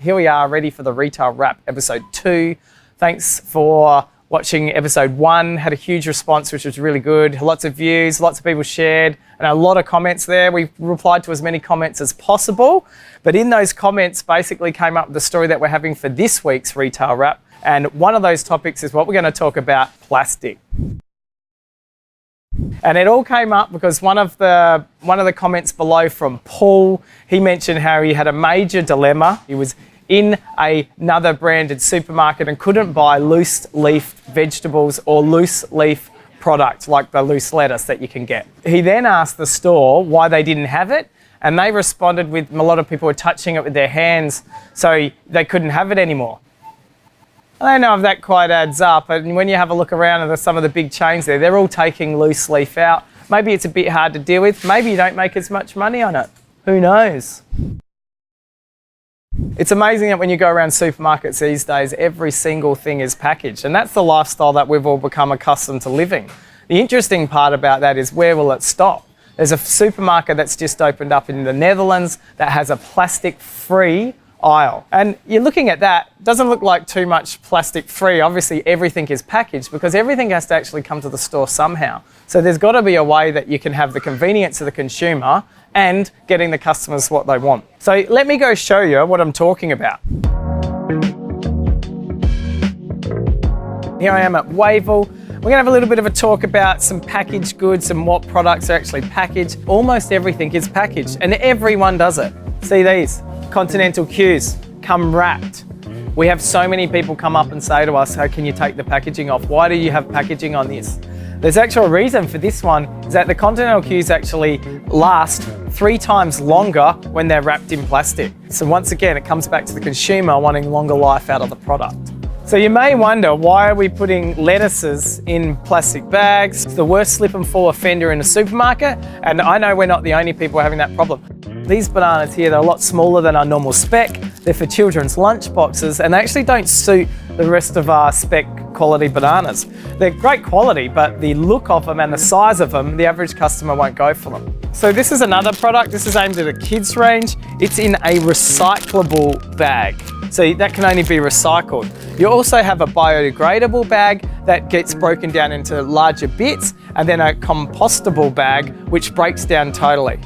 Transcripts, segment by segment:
Here we are, ready for the Retail Wrap episode 2. Thanks for watching episode 1. Had a huge response, which was really good. Lots of views, lots of people shared, and a lot of comments there. We replied to as many comments as possible. But in those comments, basically came up with the story that we're having for this week's Retail Wrap. And one of those topics is what we're going to talk about: plastic. And it all came up because one of the comments below from Paul, he mentioned how he had a major dilemma. He was in another branded supermarket and couldn't buy loose leaf vegetables or loose leaf products like the loose lettuce that you can get. He then asked the store why they didn't have it, and they responded with a lot of people were touching it with their hands, so they couldn't have it anymore. I don't know if that quite adds up, and when you have a look around at some of the big chains there, they're all taking loose leaf out. Maybe it's a bit hard to deal with. Maybe you don't make as much money on it. Who knows? It's amazing that when you go around supermarkets these days, every single thing is packaged, and that's the lifestyle that we've all become accustomed to living. The interesting part about that is, where will it stop? There's a supermarket that's just opened up in the Netherlands that has a plastic-free aisle. And you're looking at that, doesn't look like too much plastic free. Obviously everything is packaged because everything has to actually come to the store somehow. So there's got to be a way that you can have the convenience of the consumer and getting the customers what they want. So let me go show you what I'm talking about. Here I am at Wavell. We're going to have a little bit of a talk about some packaged goods and what products are actually packaged. Almost everything is packaged and everyone does it. See these? Continental Qs come wrapped. We have so many people come up and say to us, how can you take the packaging off? Why do you have packaging on this? There's actually a reason for this one, is that the Continental Qs actually last 3 times longer when they're wrapped in plastic. So once again, it comes back to the consumer wanting longer life out of the product. So you may wonder, why are we putting lettuces in plastic bags? It's the worst slip and fall offender in a supermarket, and I know we're not the only people having that problem. These bananas here, they're a lot smaller than our normal spec. They're for children's lunch boxes, and they actually don't suit the rest of our spec quality bananas. They're great quality, but the look of them and the size of them, the average customer won't go for them. So this is another product. This is aimed at a kids range. It's in a recyclable bag, so that can only be recycled. You also have a biodegradable bag that gets broken down into larger bits, and then a compostable bag which breaks down totally.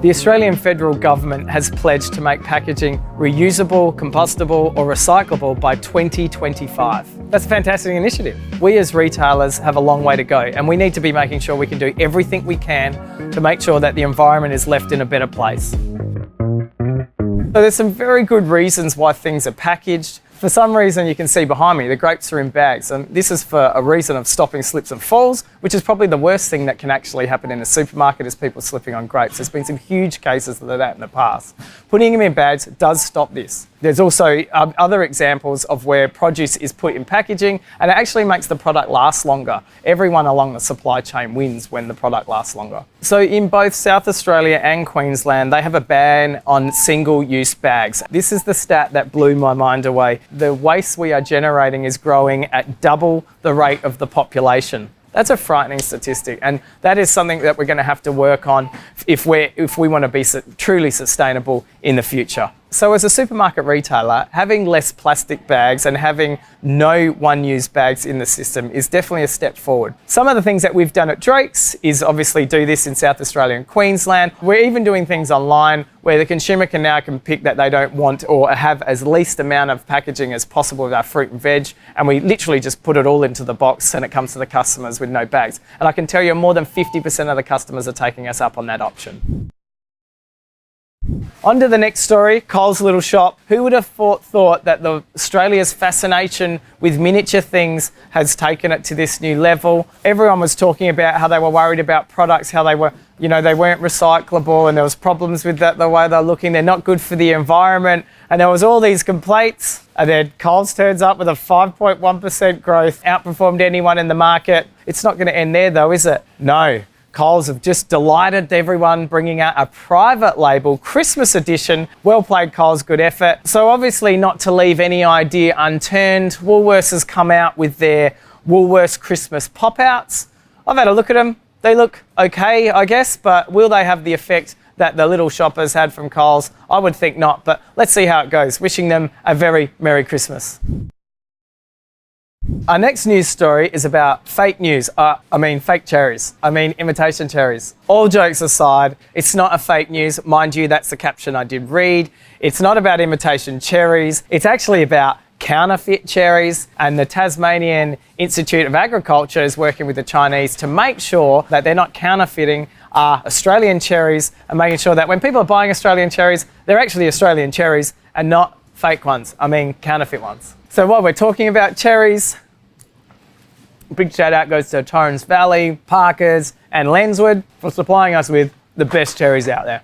The Australian federal government has pledged to make packaging reusable, compostable or recyclable by 2025. That's a fantastic initiative. We as retailers have a long way to go, and we need to be making sure we can do everything we can to make sure that the environment is left in a better place. So there's some very good reasons why things are packaged. For some reason, you can see behind me, the grapes are in bags, and this is for a reason of stopping slips and falls, which is probably the worst thing that can actually happen in a supermarket, is people slipping on grapes. There's been some huge cases of that in the past. Putting them in bags does stop this. There's also other examples of where produce is put in packaging and it actually makes the product last longer. Everyone along the supply chain wins when the product lasts longer. So in both South Australia and Queensland, they have a ban on single-use bags. This is the stat that blew my mind away. The waste we are generating is growing at double the rate of the population. That's a frightening statistic, and that is something that we're going to have to work on if we want to be truly sustainable in the future. So as a supermarket retailer, having less plastic bags and having no one-use bags in the system is definitely a step forward. Some of the things that we've done at Drake's is obviously do this in South Australia and Queensland. We're even doing things online where the consumer can now pick that they don't want or have as least amount of packaging as possible with our fruit and veg, and we literally just put it all into the box and it comes to the customers with no bags. And I can tell you more than 50% of the customers are taking us up on that option. On to the next story, Coles Little Shop. Who would have thought that Australia's fascination with miniature things has taken it to this new level? Everyone was talking about how they were worried about products, how they were, they weren't recyclable, and there was problems with that, the way they're looking. They're not good for the environment, and there was all these complaints. And then Coles turns up with a 5.1% growth, outperformed anyone in the market. It's not going to end there though, is it? No. Coles have just delighted everyone, bringing out a private label Christmas edition. Well played, Coles, good effort. So obviously, not to leave any idea unturned, Woolworths has come out with their Woolworths Christmas pop-outs. I've had a look at them. They look okay, I guess, but will they have the effect that the little shoppers had from Coles? I would think not, but let's see how it goes. Wishing them a very Merry Christmas. Our next news story is about fake news. Fake cherries. Imitation cherries. All jokes aside, it's not a fake news. Mind you, that's the caption I did read. It's not about imitation cherries. It's actually about counterfeit cherries, and the Tasmanian Institute of Agriculture is working with the Chinese to make sure that they're not counterfeiting Australian cherries, and making sure that when people are buying Australian cherries, they're actually Australian cherries and not fake ones. Counterfeit ones. So while we're talking about cherries, big shout out goes to Torrens Valley, Parkers and Lenswood for supplying us with the best cherries out there.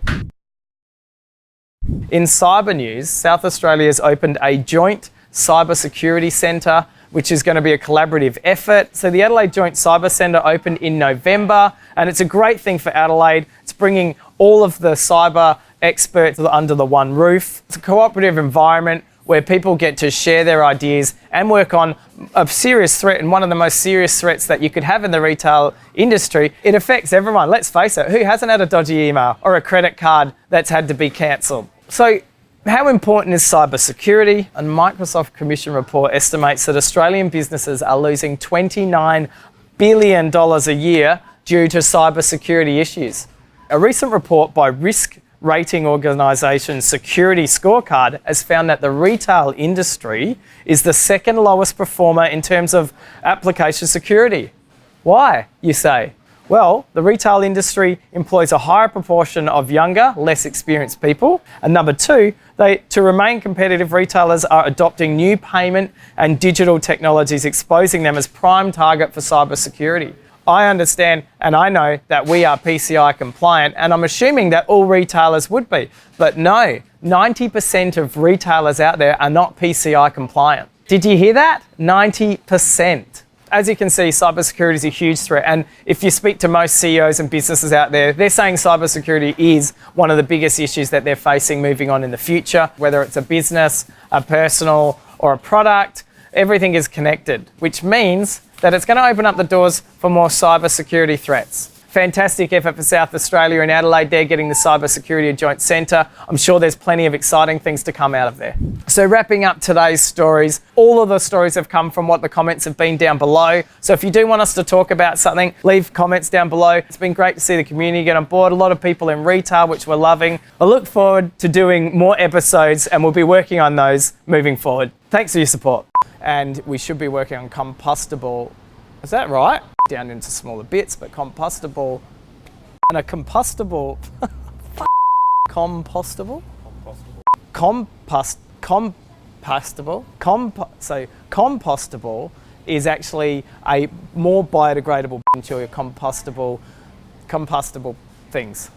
In cyber news, South Australia's opened a joint cyber security centre, which is going to be a collaborative effort. So the Adelaide Joint Cyber Centre opened in November, and it's a great thing for Adelaide. It's bringing all of the cyber experts under the one roof. It's a cooperative environment where people get to share their ideas and work on a serious threat, and one of the most serious threats that you could have in the retail industry. It affects everyone. Let's face it, who hasn't had a dodgy email or a credit card that's had to be cancelled? So how important is cybersecurity? A Microsoft Commission report estimates that Australian businesses are losing $29 billion a year due to cybersecurity issues. A recent report by risk rating organisation Security Scorecard has found that the retail industry is the second lowest performer in terms of application security. Why, you say? Well, the retail industry employs a higher proportion of younger, less experienced people. And number two, to remain competitive, retailers are adopting new payment and digital technologies, exposing them as prime target for cybersecurity. I understand and I know that we are PCI compliant, and I'm assuming that all retailers would be. But no, 90% of retailers out there are not PCI compliant. Did you hear that? 90%. As you can see, cybersecurity is a huge threat, and if you speak to most CEOs and businesses out there, they're saying cybersecurity is one of the biggest issues that they're facing moving on in the future. Whether it's a business, a personal, or a product, everything is connected, which means that it's going to open up the doors for more cybersecurity threats. Fantastic effort for South Australia and Adelaide there, getting the Cybersecurity Joint Centre. I'm sure there's plenty of exciting things to come out of there. So wrapping up today's stories, all of the stories have come from what the comments have been down below. So if you do want us to talk about something, leave comments down below. It's been great to see the community get on board. A lot of people in retail, which we're loving. I look forward to doing more episodes, and we'll be working on those moving forward. Thanks for your support. And we should be working on compostable, is that right? Down into smaller bits, but compostable, and a compostable, compostable, so compostable is actually a more biodegradable to your compostable things.